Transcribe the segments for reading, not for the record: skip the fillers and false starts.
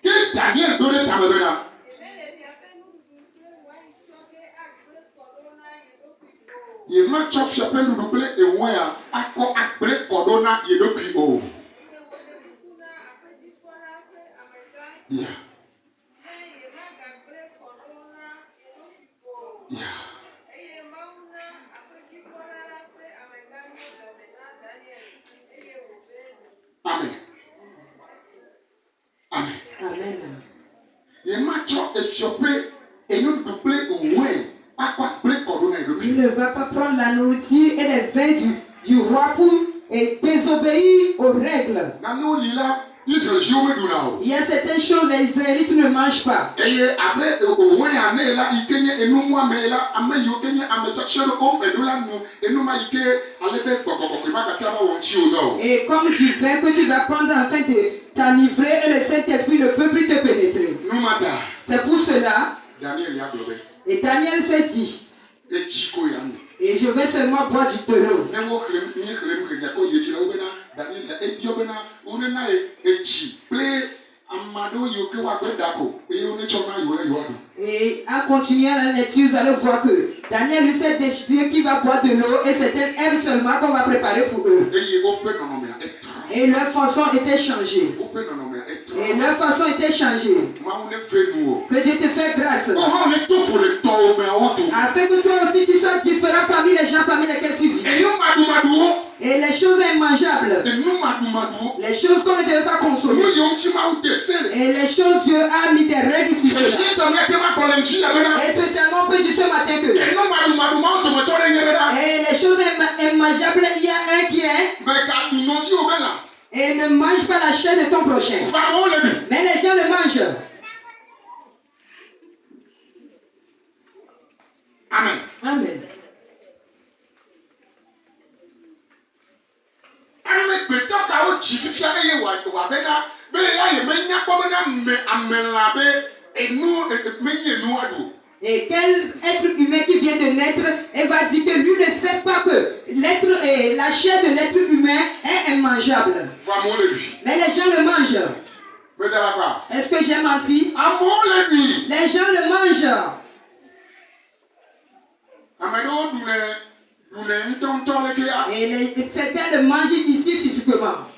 Que Daniel donne ta main. Il m'a chopé le double et ouais, à quoi après Corona, il est plus haut. Yeah. Yeah. Amen. Amen. Amen. Il m'a chopé et nous double et ouais, à quoi après Corona, Il ne va pas prendre la nourriture et les vins du roi pour désobéir aux règles. Il y a certaines choses les Israélites ne mangent pas. Et comme du vin que tu vas prendre afin de t'enivrer et le Saint-Esprit ne peut plus te pénétrer. C'est pour cela. Et Daniel s'est dit. Et je vais seulement boire du terreau. Et en continuant la lecture, vous allez voir que Daniel lui s'est décidé qu'il va boire de l'eau et c'était un seulement qu'on va préparer pour eux. Et leur façon était changée. Et leur façon était changée. Que Dieu te fait grâce. Afin que toi aussi tu sois différent parmi les gens parmi lesquels tu vis. Et les choses immangeables. Les choses qu'on ne devait pas consommer. Et les choses, Dieu a mis des règles sur cela. Et spécialement on peut dire ce matin que. Et les choses immangeables, il y a un qui est. Et ne mange pas la chair de ton prochain. Mais les gens le mangent. Amen. Amen. Et quel être humain qui vient de naître et va dire que lui ne sait pas que la chair de l'être humain est immangeable. Mais les gens le mangent. Est-ce que j'ai menti? Les gens le mangent. Et certains le mangent ici physiquement.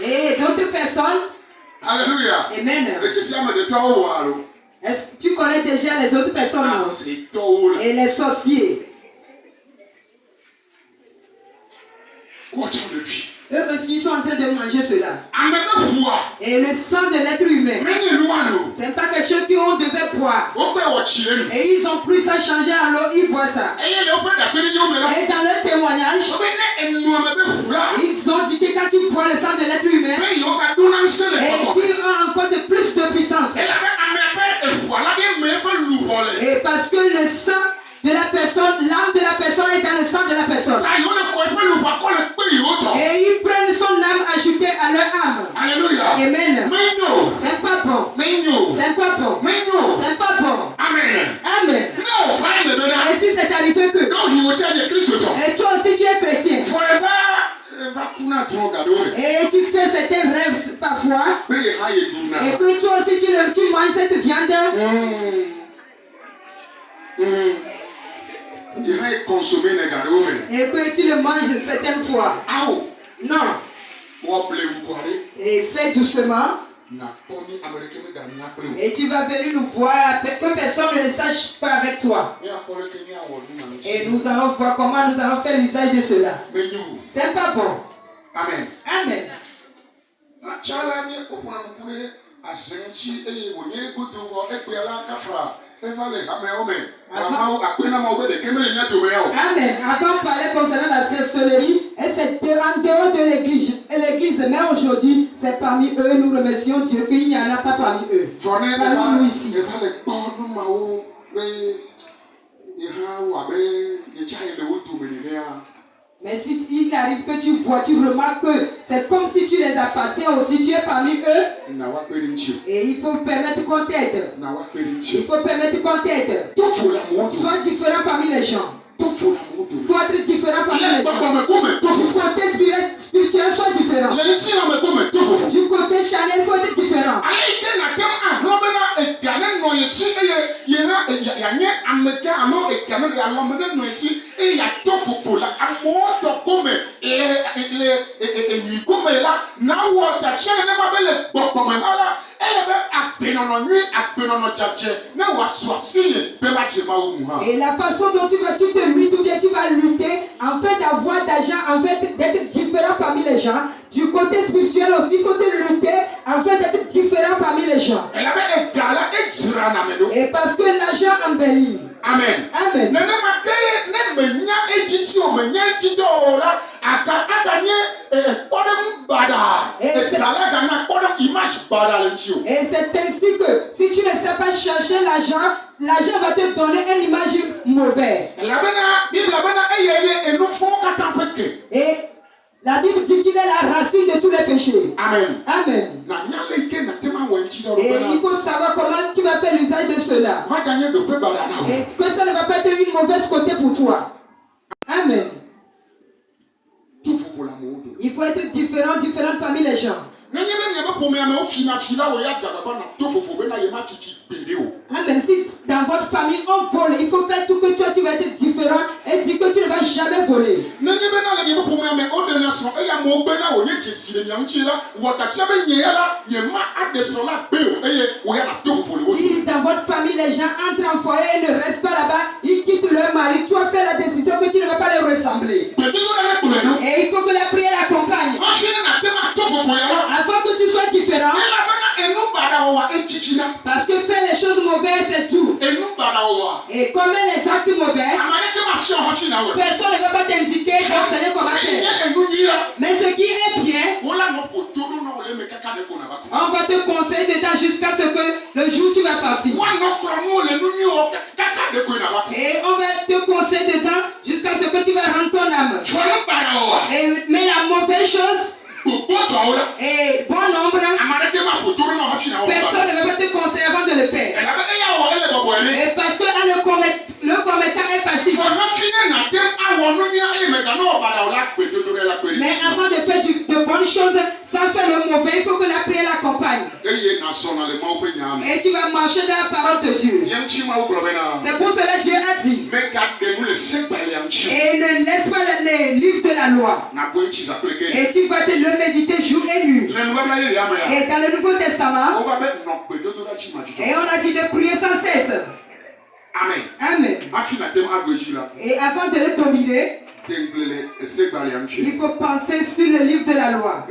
Et d'autres personnes. Alléluia. Amen. Est-ce que tu connais déjà les autres personnes? Et les sorciers. Eux aussi sont en train de manger cela. Et le sang de l'être humain. Ce n'est pas quelque chose qu'on devait boire. Et ils ont pris ça, changé en l'eau, ils boivent ça. Et dans leur témoignage, ils ont dit que quand tu bois le sang de l'être humain, et tu as encore de plus de puissance. Et parce que le sang de la personne, l'âme de la personne est dans le sang de la personne. Et ils prennent son âme ajoutée à leur âme. Alléluia. Amen. C'est pas bon. C'est pas bon. C'est pas bon. Amen. Amen. Et si c'est arrivé que. Et toi aussi tu es chrétien. Et tu fais certains rêves parfois. Et que toi aussi tu manges cette viande. Et que tu le manges certaines fois. Non. Et fais doucement. Et tu vas venir nous voir, que personne ne le sache pas avec toi. Et nous allons voir comment nous allons faire l'usage de cela. C'est pas bon. Amen. Amen. Amen. Avant on parlait concernant la sorcellerie et c'est en dehors de l'église. Mais aujourd'hui, c'est parmi eux. Nous remercions Dieu qu'il n'y en a pas parmi eux. Parmi nous ici. Mais si il arrive que tu vois, tu remarques que c'est comme si tu les appartiens aussi, tu es parmi eux. Et il faut permettre qu'on t'aide. Il faut permettre qu'on t'aide. Sois différent parmi les gens. Il faut faut être différent parmi les gens. Du côté spirituel, sois différent. Du côté charnel, il faut être différent. Et la façon dont tu te luttes ou bien tu vas lutter en fait d'avoir d'argent, en fait d'être différent parmi les gens. Du côté spirituel aussi, il faut te lutter en fait d'être différent parmi les gens. Et parce que l'argent embellit. Amen. Amen. Et c'est ainsi que si tu ne sais pas chercher l'argent, l'argent va te donner une image mauvaise. Et la Bible dit qu'il est la racine de tous les péchés. Amen. Amen. Et il faut savoir comment tu vas faire l'usage de cela. Et que ça ne va pas être une mauvaise côté pour toi. Amen. Il faut être différent parmi les gens. Amen. Si dans votre famille on vole, il faut faire tout que toi tu vas être différent et dire que tu ne vas jamais voler. Si dans votre famille les gens entrent en foyer et ne restent pas là-bas, ils quittent leur mari, tu as fait la décision que tu ne vas pas les ressembler. Et il faut que la prière l'accompagne. Avant que tu sois différent. Parce que faire les choses mauvaises c'est tout. Et commettre les actes mauvais, personne ne va pas t'indiquer d'enseigner comment faire. Mais ce qui est bien, on va te conseiller dedans jusqu'à ce que le jour où tu vas partir. Et on va te conseiller dedans jusqu'à ce que tu vas rendre ton âme. Mais la mauvaise chose et bon nombre, personne ne va pas te conseiller avant de le faire. Et parce que le commettant est facile. Mais avant de faire de bonnes choses, sans faire le mauvais, il faut que la prière l'accompagne. Et tu vas marcher dans la parole de Dieu. C'est pour cela que Dieu a dit. Et ne laisse pas les livres de la loi. Et tu vas te le méditer jour et nuit. Et dans le Nouveau Testament, et on a dit de prier sans cesse. Amen. Amen. Et avant de le dominer, il faut penser sur le livre de la loi.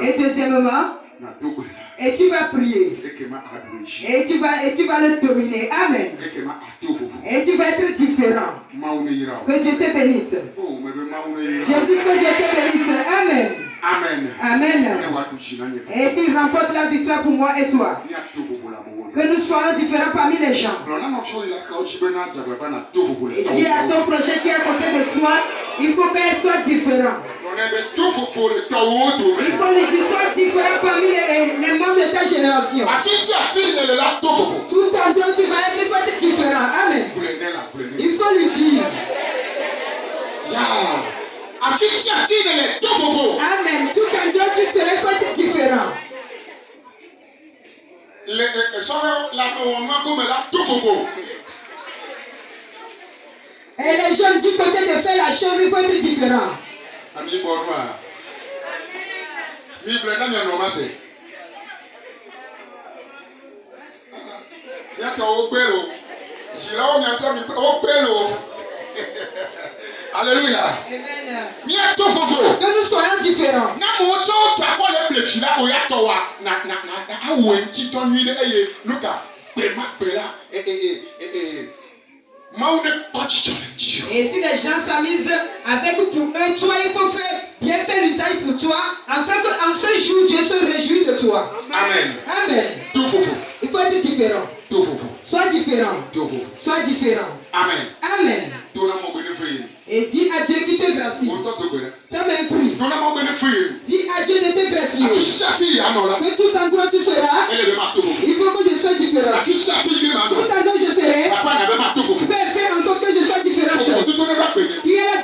Et deuxièmement, et tu vas prier. Et tu vas le dominer. Amen. Et tu vas être différent. Que Dieu te bénisse. Je dis que Dieu te bénisse. Amen. Amen. Amen. Et puis remporte la victoire pour moi et toi. Que nous soyons différents parmi les gens. Et dis à ton prochain qui est à côté de toi, il faut qu'elle soit différente. Il faut les dire sois différent parmi les membres de ta génération. Tout endroit tu vas être, il faut être différent. Amen. Il faut lui dire. Amen. Tout endroit tu seras, il faut être différent. Et les jeunes du côté de faire la chose, il faut être différent. Alléluia. Amen. Que nous soyons différents. Et si les gens s'amusent avec pour eux, toi, il faut bien faire l'usage pour toi, afin qu'en ce jour, Dieu se réjouit de toi. Amen. Amen. Il faut être différent. Sois différent. Sois différent. Amen. Amen. Et dis à Dieu qui te gracie. Toi-même prie. Dis à Dieu de te gracier. Que tout endroit tu seras, il faut que je sois différent. Tout endroit je serai, Père, fais en sorte que je sois différent. Qui est la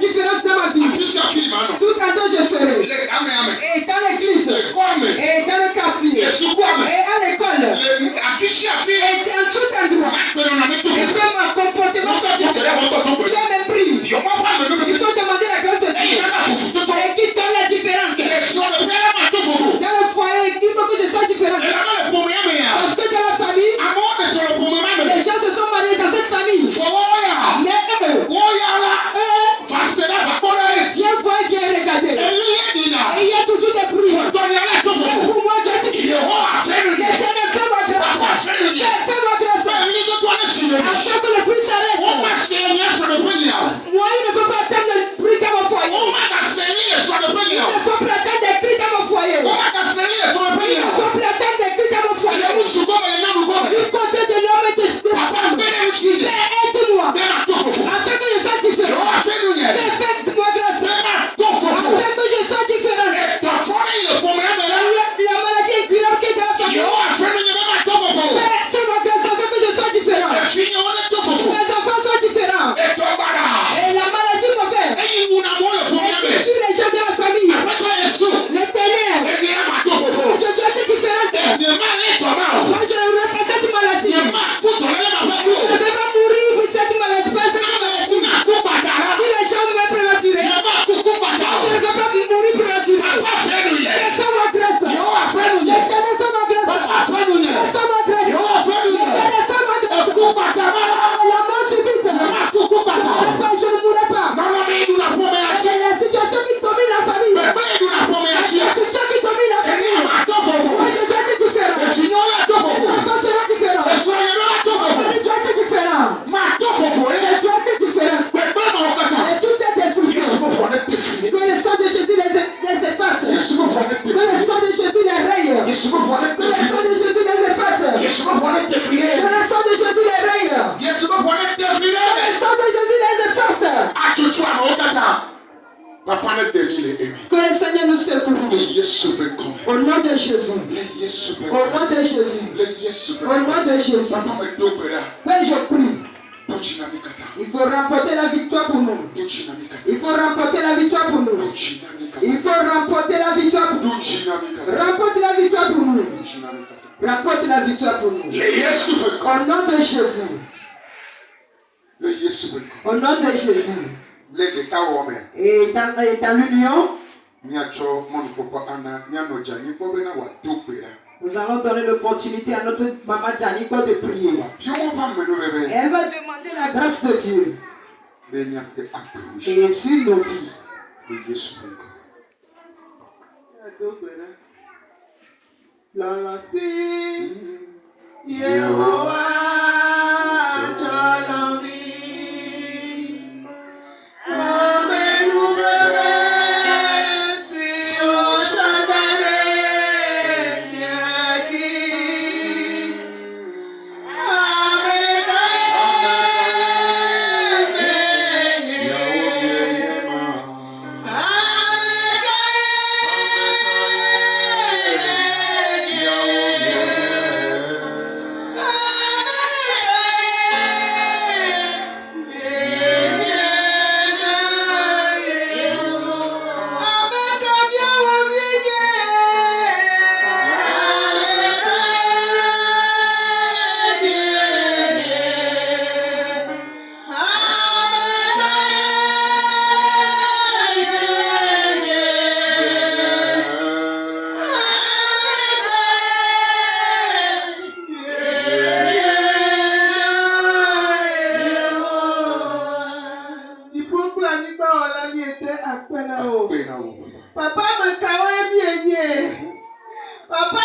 La mort subite. Je ne mourrai pas. Et la situation qui domine la famille. La situation qui domine la famille. Moi, je dois être différent. Les enfants seront différents. Je dois être différent. Je dois être différent. Et toute cette destruction. Que le sang de Jésus les efface. Que le sang de Jésus les raye. Que le sang de Jésus les efface. Que le sang de Jésus les raye. Que le sang de Jésus les efface. Que le Seigneur nous secoue. Au nom de Jésus. Au nom de Jésus. Au nom de Jésus. Mais je prie. Il faut remporter la victoire pour nous. Il faut remporter la victoire pour nous. Il faut remporter la victoire pour nous. Remporte la victoire pour nous. Remporte la victoire pour nous. Au nom de Jésus. Au nom de Jésus. Et dans l'union, nous allons donner l'opportunité à notre maman Janiko de prier. Et elle va demander la grâce de Dieu. Et sur nos vies. Papa me kawe bien. Papa